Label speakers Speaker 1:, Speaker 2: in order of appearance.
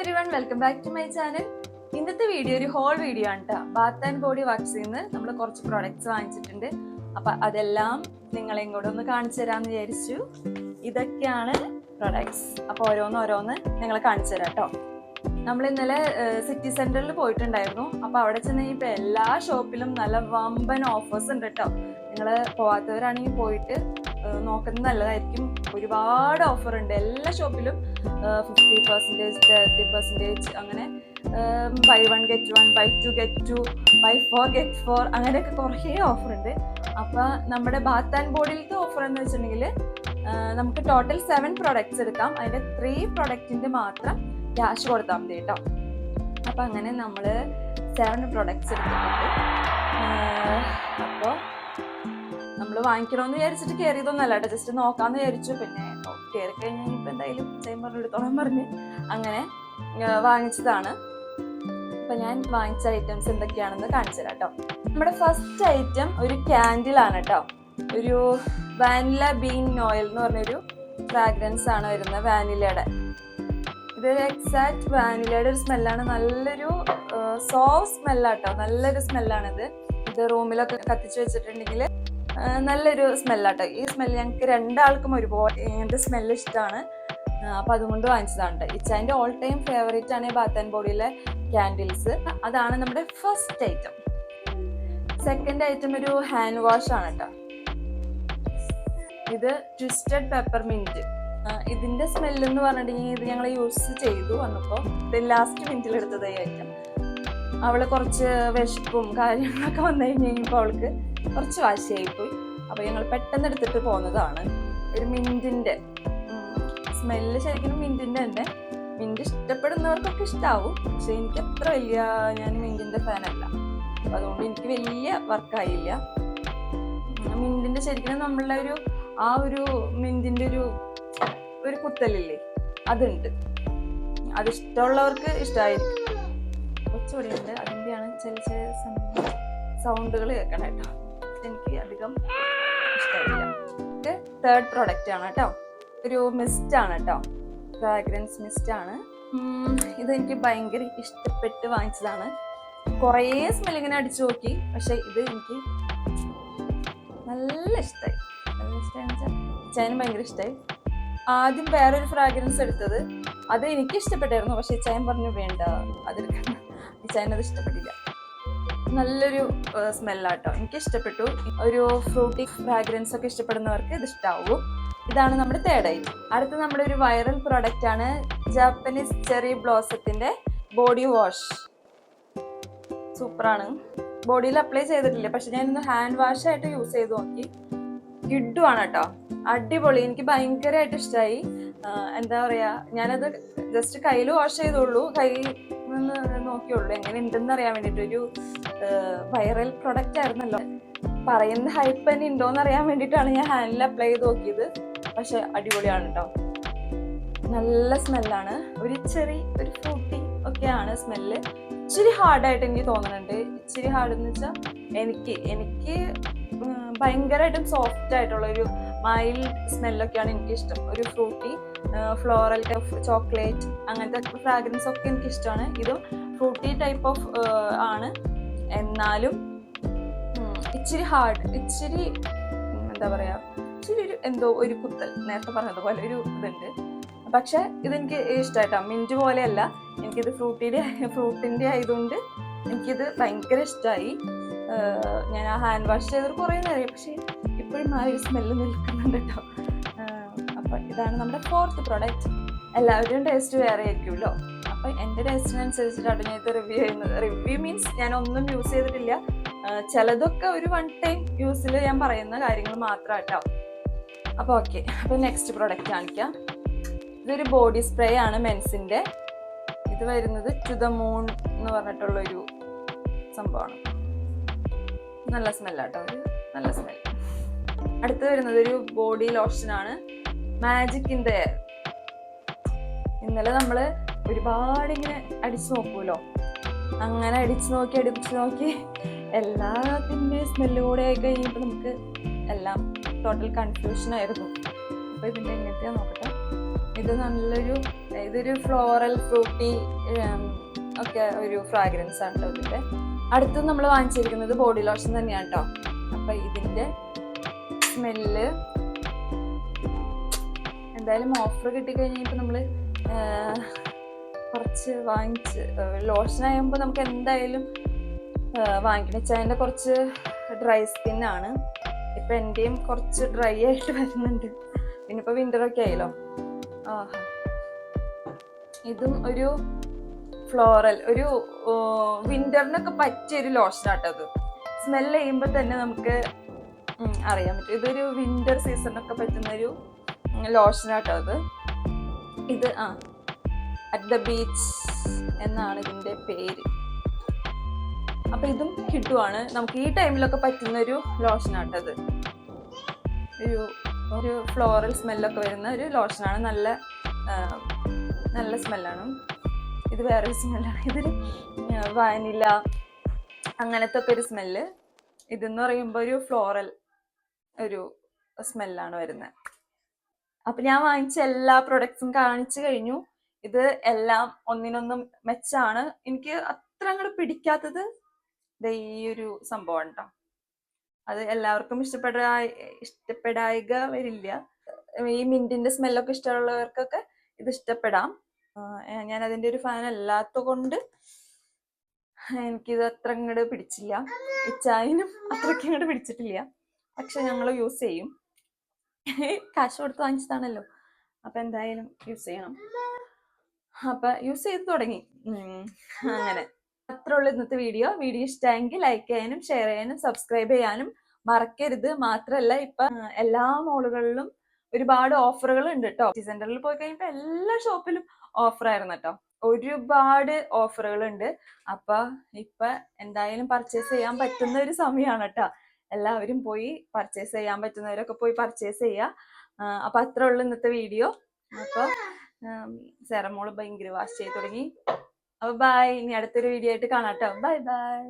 Speaker 1: Everyone, welcome back to my channel. ഇന്നത്തെ video ഒരു haul video ആണ് കേട്ടോ. ബാത്ത് ആൻഡ് ബോഡി വർക്സിൽ നിന്ന് നമ്മൾ കുറച്ച് പ്രോഡക്റ്റ്സ് വാങ്ങിച്ചിട്ടുണ്ട്. അപ്പൊ അതെല്ലാം നിങ്ങളെയും കൂടെ ഒന്ന് കാണിച്ചു തരാമെന്ന് വിചാരിച്ചു. ഇതൊക്കെയാണ് പ്രൊഡക്ട്സ്. അപ്പൊ ഓരോന്ന് നിങ്ങളെ കാണിച്ചു തരാം കേട്ടോ. നമ്മൾ ഇന്നലെ സിറ്റി സെന്ററിൽ പോയിട്ടുണ്ടായിരുന്നു. അപ്പൊ അവിടെ ചെന്ന് ഇപ്പൊ എല്ലാ ഷോപ്പിലും നല്ല വമ്പൻ ഓഫേഴ്സ് ഉണ്ട് കേട്ടോ. നിങ്ങൾ പോവാത്തവരാണെങ്കിൽ പോയിട്ട് നോക്കുന്നത് നല്ലതായിരിക്കും. ഒരുപാട് ഓഫർ ഉണ്ട് എല്ലാ ഷോപ്പിലും. 50%, 30% അങ്ങനെ buy 1 get 1, buy 2 get 2, buy 4 get 4 അങ്ങനെയൊക്കെ കുറേ ഓഫർ ഉണ്ട്. അപ്പൊ നമ്മുടെ ബാത്ത് ആൻഡ് ബോഡിയിലത്തെ ഓഫർ എന്ന് വെച്ചിട്ടുണ്ടെങ്കിൽ നമുക്ക് ടോട്ടൽ 7 പ്രൊഡക്ട്സ് എടുക്കാം. അതിന്റെ 3 പ്രൊഡക്റ്റിന്റെ മാത്രം ക്യാഷ് കൊടുത്താൽ മതി കേട്ടോ. അപ്പൊ അങ്ങനെ നമ്മൾ 7 പ്രൊഡക്ട്സ് എടുത്തിട്ടുണ്ട്. അപ്പോൾ നമ്മൾ വാങ്ങിക്കണമെന്ന് വിചാരിച്ചിട്ട് കയറിയതൊന്നല്ല കേട്ടോ, ജസ്റ്റ് നോക്കാമെന്ന് വിചാരിച്ചു. പിന്നെ കയറി കഴിഞ്ഞാൽ ഇപ്പം എന്തായാലും ചേമ്പറിന് എടുത്തോളം പറഞ്ഞ് അങ്ങനെ വാങ്ങിച്ചതാണ്. അപ്പം ഞാൻ വാങ്ങിച്ച ഐറ്റംസ് എന്തൊക്കെയാണെന്ന് കാണിച്ചു തരാം കേട്ടോ. നമ്മുടെ ഫസ്റ്റ് ഐറ്റം ഒരു ക്യാൻഡിലാണ് കേട്ടോ. ഒരു വാനില ബീൻ ഓയിൽ എന്ന് പറഞ്ഞൊരു ഫ്രാഗ്രൻസ് ആണ് വരുന്നത്, വാനിലയുടെ. ഇതൊരു എക്സാക്ട് വാനിലയുടെ ഒരു സ്മെല്ലാണ്. നല്ലൊരു സോഫ്റ്റ് സ്മെല്ലാട്ടോ, നല്ലൊരു സ്മെല്ലാണിത്. ഇത് റൂമിലൊക്കെ കത്തിച്ച് വെച്ചിട്ടുണ്ടെങ്കിൽ നല്ലൊരു സ്മെല്ലാട്ടോ. ഈ സ്മെല്ല് ഞങ്ങൾക്ക് രണ്ടാൾക്കും ഒരുപോലെ ഇങ്ങനത്തെ സ്മെല്ല് ഇഷ്ടമാണ്. അപ്പം അതുകൊണ്ട് വാങ്ങിച്ചതാണ്. ഇച്ചാൻ്റെ ഓൾ ടൈം ഫേവറേറ്റ് ആണ് ഈ ബാത്ത് ആൻഡ് ബോഡിയിലെ ക്യാൻഡിൽസ്. അതാണ് നമ്മുടെ ഫസ്റ്റ് ഐറ്റം. സെക്കൻഡ് ഐറ്റം ഒരു ഹാൻഡ് വാഷ് ആണ് കേട്ടോ. ഇത് ട്വിസ്റ്റഡ് പെപ്പർമിന്റ്. ഇതിന്റെ സ്മെല്ല് എന്ന് പറഞ്ഞിട്ടുണ്ടെങ്കിൽ ഇത് ഞങ്ങൾ യൂസ് ചെയ്തു വന്നപ്പോൾ ഇത് ലാസ്റ്റ് മിനിറ്റിൽ എടുത്തത് ഈ ഐറ്റം. അവള് കുറച്ച് വിശപ്പും കാര്യങ്ങളൊക്കെ വന്നു കഴിഞ്ഞപ്പോൾ അവൾക്ക് കുറച്ച് വാശിയായിപ്പോയി. അപ്പോൾ ഞങ്ങൾ പെട്ടെന്ന് എടുത്തിട്ട് പോകുന്നതാണ്. ഒരു മിന്റിന്റെ സ്മെല്ല്, ശരിക്കും മിന്റിന്റെ തന്നെ. മിന്റ് ഇഷ്ടപ്പെടുന്നവർക്കൊക്കെ ഇഷ്ടാവും, പക്ഷെ എനിക്ക് അത്ര ഞാൻ മിന്റിന്റെ ഫാനല്ല. അപ്പൊ അതുകൊണ്ട് എനിക്ക് വലിയ വർക്കായില്ല. മിന്റിന്റെ ശരിക്കും നമ്മളുടെ ഒരു മിന്റിന്റെ ഒരു കുത്തലില്ലേ, അതുണ്ട്. അത് ഇഷ്ടമുള്ളവർക്ക് ഇഷ്ടമായിരിക്കും. കുറച്ചുകൂടിയുണ്ട്, അതിൻ്റെയാണ് ചില സൗണ്ടുകൾ കേൾക്കണം കേട്ടോ. എനിക്ക് അധികം ഇഷ്ടമില്ല. ഇത് തേർഡ് പ്രൊഡക്റ്റ് ആണ് കേട്ടോ. ഒരു മിസ്റ്റ് ആണ് കേട്ടോ, ഫ്രാഗ്രൻസ് മിസ്റ്റ് ആണ്. ഇതെനിക്ക് ഭയങ്കര ഇഷ്ടപ്പെട്ട് വാങ്ങിച്ചതാണ്. കുറേ സ്മെൽ ഇങ്ങനെ അടിച്ചു നോക്കി, പക്ഷെ ഇത് എനിക്ക് നല്ല ഇഷ്ടമായി. ചായനും ഭയങ്കര ഇഷ്ടമായി. ആദ്യം വേറൊരു ഫ്രാഗ്രൻസ് എടുത്തത്, അത് എനിക്ക് ഇഷ്ടപ്പെട്ടായിരുന്നു. പക്ഷെ ചായൻ പറഞ്ഞു വേണ്ട, അതെടുക്കണം. ചായനത് ഇഷ്ടപ്പെട്ടില്ല. നല്ലൊരു സ്മെല്ലാട്ടോ, എനിക്ക് ഇഷ്ടപ്പെട്ടു. ഒരു ഫ്രൂട്ടി ഫ്രാഗ്രൻസ് ഒക്കെ ഇഷ്ടപ്പെടുന്നവർക്ക് ഇത് ഇഷ്ടാവും. ഇതാണ് നമ്മുടെ തേർഡ് ഐറ്റം. അടുത്ത നമ്മുടെ ഒരു വൈറൽ പ്രോഡക്റ്റ് ആണ് ജാപ്പനീസ് ചെറി ബ്ലോസത്തിന്റെ ബോഡി വാഷ്. സൂപ്പറാണ്. ബോഡിയിൽ അപ്ലൈ ചെയ്തിട്ടില്ല, പക്ഷെ ഞാനിന്ന് ഹാൻഡ് വാഷ് ആയിട്ട് യൂസ് ചെയ്ത് നോക്കി. കിഡുവാണ് കേട്ടോ, അടിപൊളി. എനിക്ക് ഭയങ്കരമായിട്ട് ഇഷ്ടമായി. എന്താ പറയാ, ഞാനത് ജസ്റ്റ് കയ്യിൽ വാഷ് ചെയ്തോളൂ, കയ്യിൽ നിന്ന് നോക്കിയുള്ളൂ എങ്ങനെ ഉണ്ടെന്ന് അറിയാൻ വേണ്ടിയിട്ട്. ഒരു വൈറൽ പ്രൊഡക്റ്റ് ആയിരുന്നല്ലോ, പറയുന്ന ഹൈപ്പ് തന്നെ ഉണ്ടോന്ന് അറിയാൻ വേണ്ടിയിട്ടാണ് ഞാൻ ഹാൻഡിൽ അപ്ലൈ ചെയ്ത് നോക്കിയത്. പക്ഷെ അടിപൊളിയാണ് കേട്ടോ, നല്ല സ്മെല്ലാണ്. ഒരു ഫ്രൂട്ടി ഒക്കെയാണ് സ്മെല്ല്. ഇച്ചിരി ഹാർഡായിട്ട് എനിക്ക് തോന്നുന്നുണ്ട്. ഇച്ചിരി ഹാർഡ് എന്ന് വെച്ചാൽ എനിക്ക് ഭയങ്കരമായിട്ടും സോഫ്റ്റ് ആയിട്ടുള്ള ഒരു മൈൽഡ് സ്മെല്ലൊക്കെയാണ് എനിക്കിഷ്ടം. ഒരു ഫ്രൂട്ടി, ഫ്ലോറൽ ടൈപ്പ്, ചോക്ലേറ്റ് അങ്ങനത്തെ ഫ്രാഗ്രൻസ് ഒക്കെ എനിക്കിഷ്ടമാണ്. ഇതും ഫ്രൂട്ടി ടൈപ്പ് ഓഫ് ആണ്. എന്നാലും ഇച്ചിരി ഹാർഡ്, ഇച്ചിരി എന്താ പറയാ, ഇച്ചിരി ഒരു കുത്തൽ, നേരത്തെ പറഞ്ഞതുപോലെ ഒരു ഇതുണ്ട്. പക്ഷെ ഇതെനിക്ക് ഇഷ്ടമായിട്ടാ. മിന്റ് പോലെയല്ല, എനിക്കിത് ഫ്രൂട്ടിന്റെ ആയതുകൊണ്ട് എനിക്കിത് ഭയങ്കര ഇഷ്ടമായി. ഞാൻ ആ ഹാൻഡ് വാഷ് ചെയ്തത് കുറേ നേരമായി, പക്ഷെ ഇപ്പോഴും ആ ഒരു സ്മെല്ല് നിൽക്കുന്നുണ്ട് കേട്ടോ. അപ്പം ഇതാണ് നമ്മുടെ ഫോർത്ത് പ്രൊഡക്റ്റ്. എല്ലാവരുടെയും ടേസ്റ്റ് വേറെ ആയിരിക്കുമല്ലോ. അപ്പം എൻ്റെ ടേസ്റ്റിനനുസരിച്ചിട്ടാണ് ഞാൻ ഇത് റിവ്യൂ ചെയ്യുന്നത്. റിവ്യൂ മീൻസ് ഞാൻ ഒന്നും യൂസ് ചെയ്തിട്ടില്ല. ചിലതൊക്കെ ഒരു 1 ടൈം യൂസിൽ ഞാൻ പറയുന്ന കാര്യങ്ങൾ മാത്രം കേട്ടോ. അപ്പോൾ ഓക്കെ, അപ്പോൾ നെക്സ്റ്റ് പ്രൊഡക്റ്റ് കാണിക്കാം. ഇതൊരു ബോഡി സ്പ്രേ ആണ് മെൻസിൻ്റെ. ഇത് വരുന്നത് ടു ദ മൂൺ എന്ന് പറഞ്ഞിട്ടുള്ളൊരു സംഭവമാണ്. നല്ല സ്മെല്ലാട്ടോ, നല്ല സ്മെൽ. അടുത്ത് വരുന്നത് ഒരു ബോഡി ലോഷനാണ്, മാജിക് ഇൻ ദ എയർ. ഇന്നലെ നമ്മൾ ഒരുപാട് ഇങ്ങനെ അടിച്ചു നോക്കൂലോ, അങ്ങനെ അടിച്ചു നോക്കി എല്ലാത്തിൻ്റെയും സ്മെല്ല് കൂടെ ആയി കഴിഞ്ഞപ്പോൾ നമുക്ക് എല്ലാം ടോട്ടൽ കൺഫ്യൂഷൻ ആയിരുന്നു. അപ്പോൾ ഇതിൻ്റെ എങ്ങനത്തെയാ നോക്കട്ടെ. ഇത് ഇതൊരു ഫ്ലോറൽ ഫ്രൂട്ടി ഒക്കെ ഒരു ഫ്രാഗ്രൻസ് ആണ് കേട്ടോ ഇതിന്റെ. അടുത്ത് നമ്മൾ വാങ്ങിച്ചിരിക്കുന്നത് ബോഡി ലോഷൻ തന്നെയാണ് കേട്ടോ. അപ്പൊ ഇതിന്റെ സ്മെല്ല് എന്തായാലും ഓഫർ കിട്ടിക്കഴിഞ്ഞപ്പോൾ നമ്മള് കുറച്ച് വാങ്ങിച്ച്, ലോഷൻ ആകുമ്പോൾ നമുക്ക് എന്തായാലും വാങ്ങിക്കണം. വെച്ചാൽ കുറച്ച് ഡ്രൈ സ്കിന്നാണ്. ഇപ്പൊ എന്റെയും കുറച്ച് ഡ്രൈ ആയിട്ട് വരുന്നുണ്ട്. പിന്നെ ഇപ്പൊ വിന്റർ ഒക്കെ ആയല്ലോ. ആഹാ, ഇതും ഒരു ഫ്ലോറൽ, ഒരു വിന്ററിനൊക്കെ പറ്റിയ ഒരു ലോഷനാട്ടത്. സ്മെല്ല് ചെയ്യുമ്പോൾ തന്നെ നമുക്ക് അറിയാൻ പറ്റും ഇതൊരു വിന്റർ സീസണിനൊക്കെ പറ്റുന്ന ഒരു ലോഷനാട്ടോ അത്. ഇത് അറ്റ് ദ ബീച്ച് എന്നാണ് ഇതിന്റെ പേര്. അപ്പൊ ഇതും കിട്ടുവാണ് നമുക്ക് ഈ ടൈമിലൊക്കെ പറ്റുന്ന ഒരു ലോഷനാട്ടത്. ഒരു ഫ്ലോറൽ സ്മെല്ലൊക്കെ വരുന്ന ഒരു ലോഷനാണ്. നല്ല സ്മെല്ലാണ്. ഇത് വേറൊരു സ്മെല്ലാണ്. ഇതൊരു വാനില അങ്ങനത്തെ ഒക്കെ ഒരു സ്മെല്ല്. ഇതെന്ന് പറയുമ്പോൾ ഒരു ഫ്ലോറൽ ഒരു സ്മെല്ലാണ് വരുന്നത്. അപ്പൊ ഞാൻ വാങ്ങിച്ച എല്ലാ പ്രൊഡക്ട്സും കാണിച്ചു കഴിഞ്ഞു. ഇത് എല്ലാം ഒന്നിനൊന്നും മെച്ചാണ്. എനിക്ക് അത്ര അങ്ങോട്ട് പിടിക്കാത്തത് ഈ ഒരു സംഭവം കേട്ടോ. അത് എല്ലാവർക്കും ഇഷ്ടപ്പെടായിക വരില്ല. ഈ മിന്റിന്റെ സ്മെല്ലൊക്കെ ഇഷ്ടമുള്ളവർക്കൊക്കെ ഇത് ഇഷ്ടപ്പെടാം. ഞാൻ അതിന്റെ ഒരു ഫാൻ അല്ലാത്ത കൊണ്ട് എനിക്കിത് അത്ര അങ്ങോട്ട് പിടിച്ചില്ല. ഇച്ചായനും അത്രയ്ക്ക് അങ്ങോട്ട് പിടിച്ചിട്ടില്ല. പക്ഷെ ഞങ്ങൾ യൂസ് ചെയ്യും. കാശ് കൊടുത്ത് വാങ്ങിച്ചതാണല്ലോ, അപ്പൊ എന്തായാലും യൂസ് ചെയ്യണം. അപ്പൊ യൂസ് ചെയ്ത് തുടങ്ങി. അങ്ങനെ അത്ര ഉള്ളു ഇന്നത്തെ വീഡിയോ. ഇഷ്ടമെങ്കിൽ ലൈക്ക് ചെയ്യാനും ഷെയർ ചെയ്യാനും സബ്സ്ക്രൈബ് ചെയ്യാനും മറക്കരുത്. മാത്രല്ല ഇപ്പൊ എല്ലാ മോളുകളിലും ഒരുപാട് ഓഫറുകൾ ഉണ്ട് കേട്ടോ. സെന്ററിൽ പോയി കഴിഞ്ഞപ്പോ എല്ലാ ഷോപ്പിലും ഓഫർ ആയിരുന്നു കേട്ടോ. ഒരുപാട് ഓഫറുകൾ ഉണ്ട്. അപ്പൊ ഇപ്പൊ എന്തായാലും പർച്ചേസ് ചെയ്യാൻ പറ്റുന്ന ഒരു സമയമാണ് കേട്ടോ. എല്ലാവരും പോയി പർച്ചേസ് ചെയ്യാൻ പറ്റുന്നവരൊക്കെ പോയി പർച്ചേസ് ചെയ്യുക. അപ്പൊ അത്ര ഉള്ളു ഇന്നത്തെ വീഡിയോ. അപ്പൊ സെറമോള് ഭയങ്കര വാഷ് ചെയ്ത് തുടങ്ങി. അപ്പൊ ബൈ. ഇനി അടുത്തൊരു വീഡിയോ ആയിട്ട് കാണാം കേട്ടോ. Bye bye.